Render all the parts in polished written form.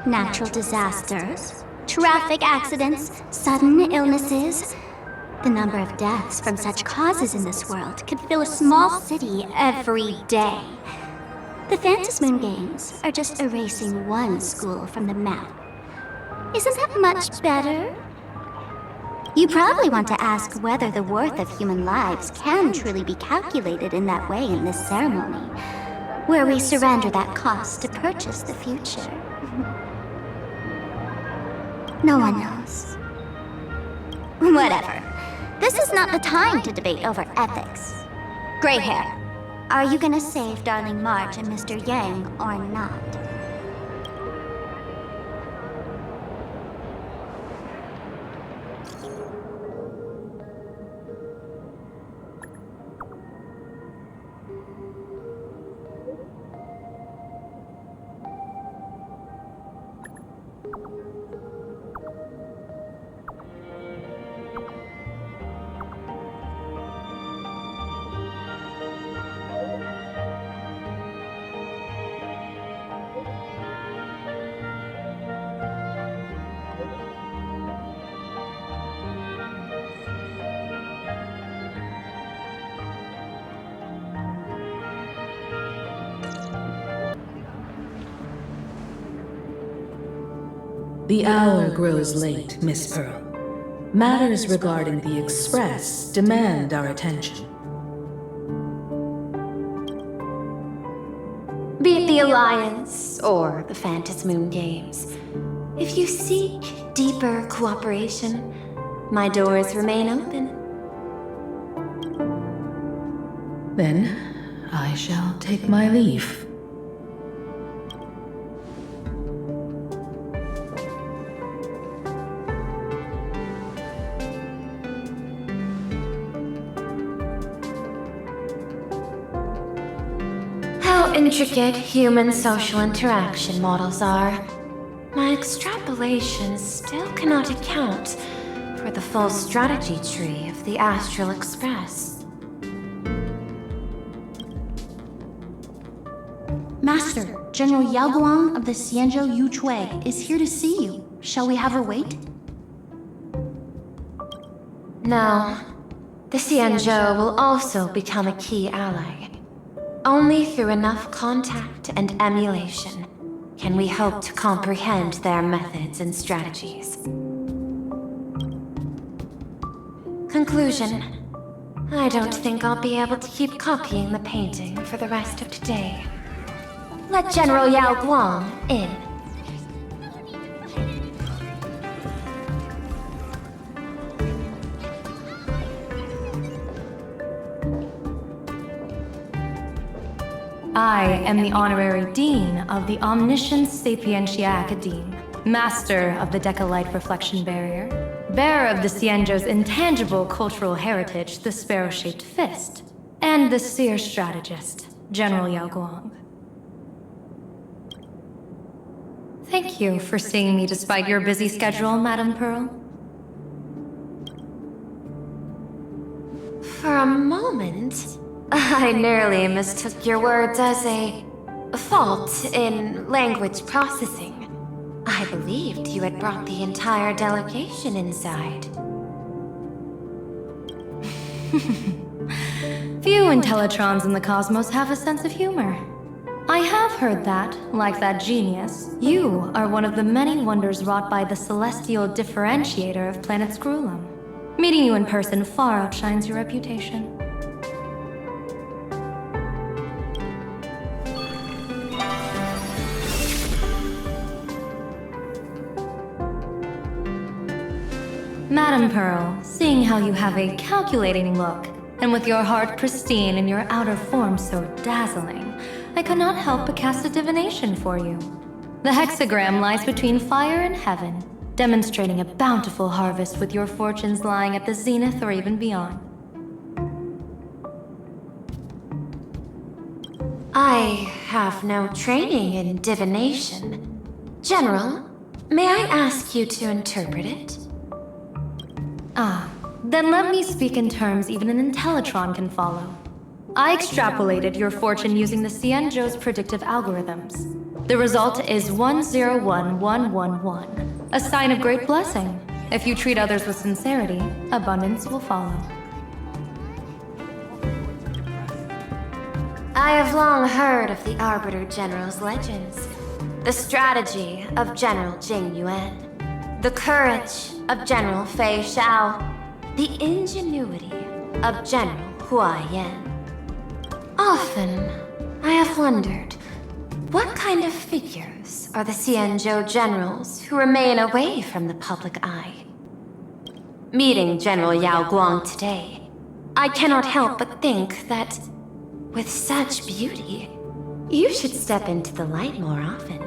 Natural disasters, traffic accidents, sudden illnesses. The number of deaths from such causes in this world could fill a small city every day. The Moon Games are just erasing one school from the map. Isn't that much better? You probably want to ask whether the worth of human lives can truly be calculated in that way in this ceremony, where we surrender that cost to purchase the future. No one knows. Whatever. This is not the time to debate over ethics. Gray hair, are you gonna save Darling March and Mr. Yang or not? The hour grows late, Miss Pearl. Matters regarding the Express demand our attention. Be it the Alliance or the Moon Games, if you seek deeper cooperation, my doors remain open. Then, I shall take my leave. How intricate human social interaction models are. My extrapolations still cannot account for the full strategy tree of the Astral Express. Master, General Yao Guang of the Xianzhou Yuchui is here to see you. Shall we have her wait? No. The Xianzhou will also become a key ally. Only through enough contact and emulation can we hope to comprehend their methods and strategies. Conclusion. I don't think I'll be able to keep copying the painting for the rest of today. Let General Yao Guang in. I am the Honorary Dean of the Omniscience Sapientia Academe, Master of the Decalite Reflection Barrier, Bearer of the Xianzhou's intangible cultural heritage, the Sparrow-Shaped Fist, and the Seer Strategist, General Yao Guang. Thank you for seeing me despite your busy schedule, Madame Pearl. For a moment, I nearly mistook your words as a fault in language processing. I believed you had brought the entire delegation inside. Few Intellitrons in the cosmos have a sense of humor. I have heard that, like that genius, you are one of the many wonders wrought by the celestial differentiator of planet Scrulum. Meeting you in person far outshines your reputation. Madame Pearl, seeing how you have a calculating look, and with your heart pristine and your outer form so dazzling, I could not help but cast a divination for you. The hexagram lies between fire and heaven, demonstrating a bountiful harvest with your fortunes lying at the zenith or even beyond. I have no training in divination. General, may I ask you to interpret it? Ah, then let me speak in terms even an Intellitron can follow. I extrapolated your fortune using the Xianzhou's predictive algorithms. The result is 101111, a sign of great blessing. If you treat others with sincerity, abundance will follow. I have long heard of the Arbiter General's legends. The strategy of General Jing Yuan. The courage of General Fei Xiao. The ingenuity of General Hua Yan. Often, I have wondered, what kind of figures are the Xianzhou generals who remain away from the public eye? Meeting General Yao Guang today, I cannot help but think that, with such beauty, you should step into the light more often.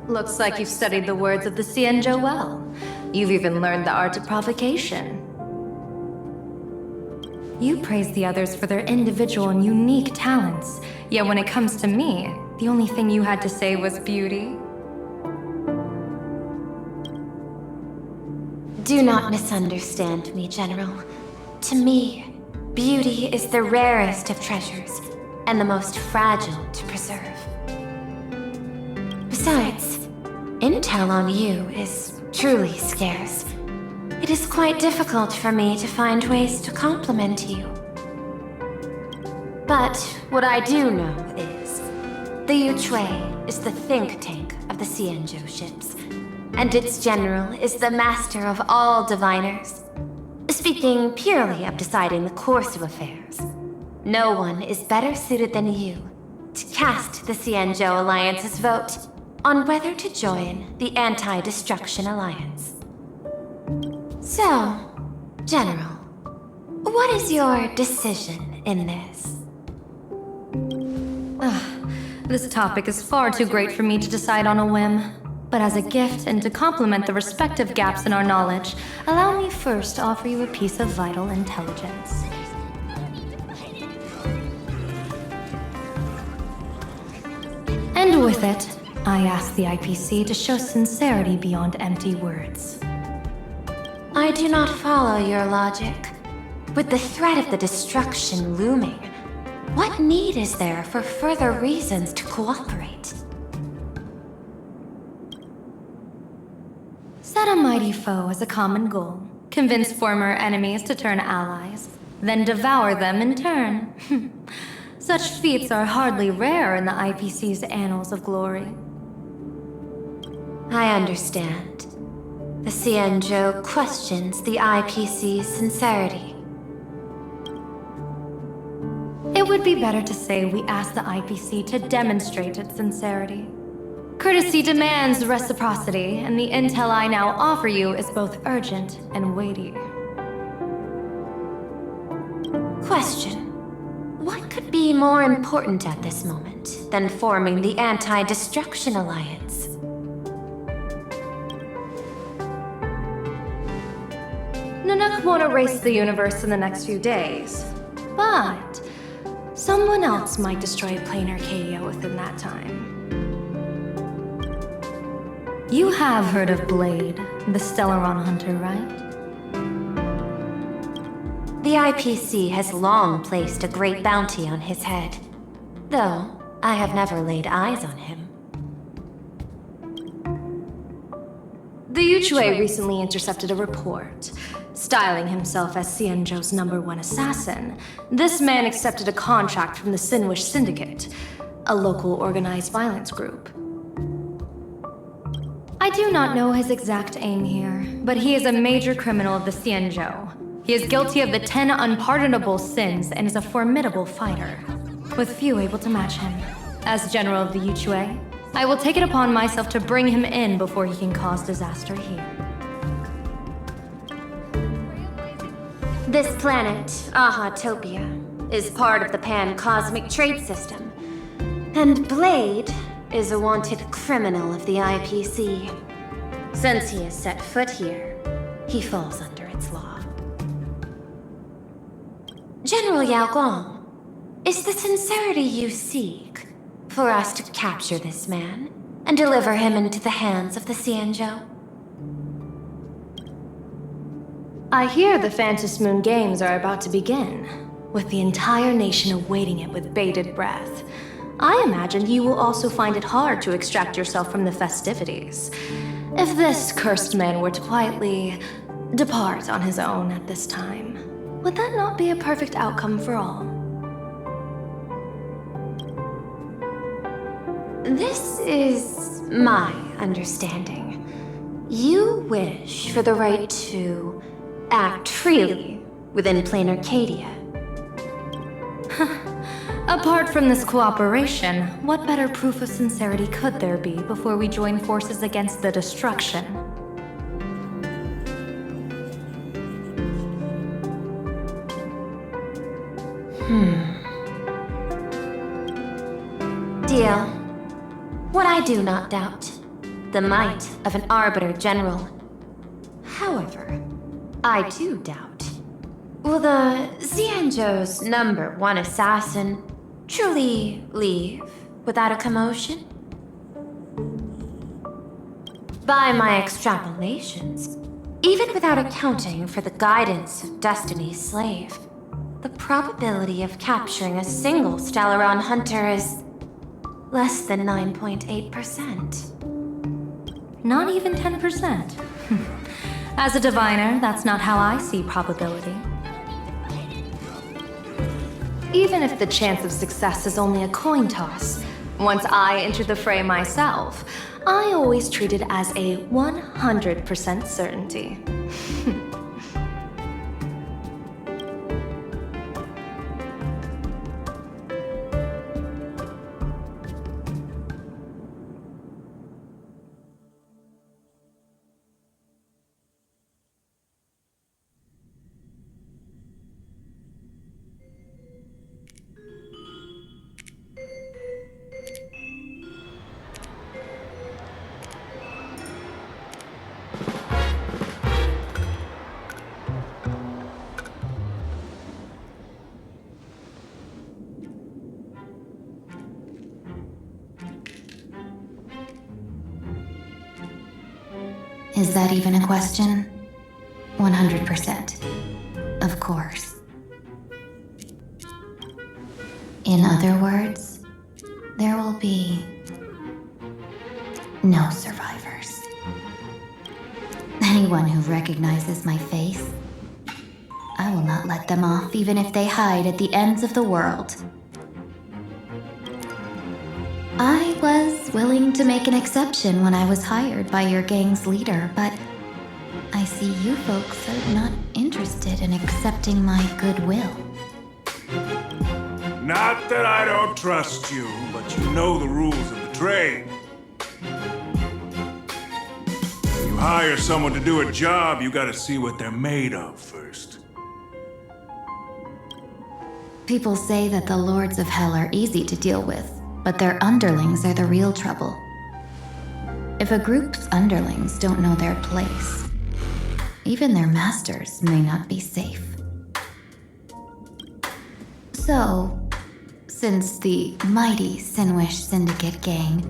Looks like you've studied the words of the Xianzhou well. You've even learned the art of provocation. You praise the others for their individual and unique talents, yet when it comes to me, the only thing you had to say was beauty. Do not misunderstand me, General. To me, beauty is the rarest of treasures, and the most fragile to preserve. Besides, intel on you is truly scarce. It is quite difficult for me to find ways to compliment you. But what I do know is, the Yuchui is the think tank of the Xianzhou ships, and its general is the master of all diviners. Speaking purely of deciding the course of affairs, no one is better suited than you to cast the Xianzhou Alliance's vote on whether to join the Anti-Destruction Alliance. So, General, what is your decision in this? This topic is far too great for me to decide on a whim. But as a gift and to complement the respective gaps in our knowledge, allow me first to offer you a piece of vital intelligence. And with it, I ask the IPC to show sincerity beyond empty words. I do not follow your logic. With the threat of the destruction looming, what need is there for further reasons to cooperate? Set a mighty foe as a common goal. Convince former enemies to turn allies, then devour them in turn. Such feats are hardly rare in the IPC's annals of glory. I understand. The Xianzhou questions the IPC's sincerity. It would be better to say we ask the IPC to demonstrate its sincerity. Courtesy demands reciprocity, and the intel I now offer you is both urgent and weighty. Question. What could be more important at this moment than forming the Anti-Destruction Alliance? Nanook won't erase the universe in the next few days, but someone else might destroy Planarcadia within that time. You have heard of Blade, the Stellaron hunter, right? The IPC has long placed a great bounty on his head, though I have never laid eyes on him. The Yuchui recently intercepted a report. Styling himself as Xianzhou's #1 assassin, this man accepted a contract from the Sinwish Syndicate, a local organized violence group. I do not know his exact aim here, but he is a major criminal of the Xianzhou. He is guilty of the 10 unpardonable sins and is a formidable fighter, with few able to match him. As general of the Yuchui, I will take it upon myself to bring him in before he can cause disaster here. This planet, Ahatopia, is part of the pan-cosmic trade system, and Blade is a wanted criminal of the IPC. Since he has set foot here, he falls under its law. General Yao Guang, is the sincerity you seek for us to capture this man and deliver him into the hands of the Xianzhou? I hear the Phantom Moon Games are about to begin, with the entire nation awaiting it with bated breath. I imagine you will also find it hard to extract yourself from the festivities. If this cursed man were to quietly depart on his own at this time, would that not be a perfect outcome for all? This is my understanding. You wish for the right to act freely within Planarcadia. Apart from this cooperation, what better proof of sincerity could there be before we join forces against the destruction? Deal. What I do not doubt, the might of an Arbiter General. However, I do doubt, will the Xianzhou's #1 assassin truly leave without a commotion? By my extrapolations, even without accounting for the guidance of Destiny's slave, the probability of capturing a single Stellaron hunter is less than 9.8%. Not even 10%. As a diviner, that's not how I see probability. Even if the chance of success is only a coin toss, once I enter the fray myself, I always treat it as a 100% certainty. Is that even a question? 100%. Of course. In other words, there will be no survivors. Anyone who recognizes my face, I will not let them off even if they hide at the ends of the world. I was willing to make an exception when I was hired by your gang's leader, but I see you folks are not interested in accepting my goodwill. Not that I don't trust you, but you know the rules of the trade. When you hire someone to do a job, you gotta see what they're made of first. People say that the Lords of Hell are easy to deal with, but their underlings are the real trouble. If a group's underlings don't know their place, even their masters may not be safe. So, since the mighty Sinwish Syndicate gang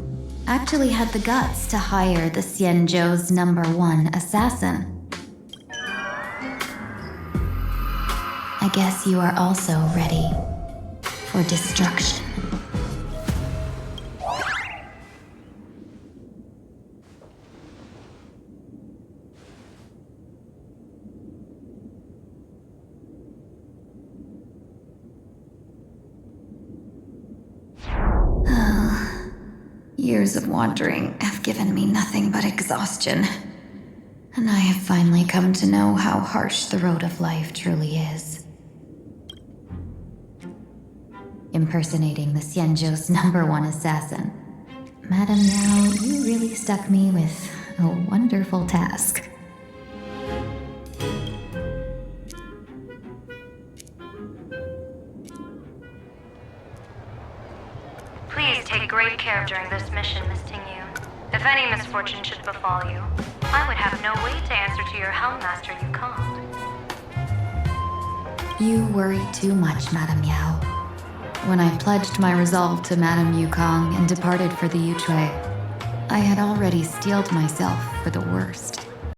actually had the guts to hire the Xianzhou's #1 assassin, I guess you are also ready for destruction. Years of wandering have given me nothing but exhaustion, and I have finally come to know how harsh the road of life truly is. Impersonating the Xianzhou's #1 assassin, Madame Yao, you really stuck me with a wonderful task. Please take great care during this mission, Miss Tingyu. If any misfortune should befall you, I would have no way to answer to your Hellmaster Yukong. You worry too much, Madame Yao. When I pledged my resolve to Madame Yukong and departed for the Yuchue, I had already steeled myself for the worst.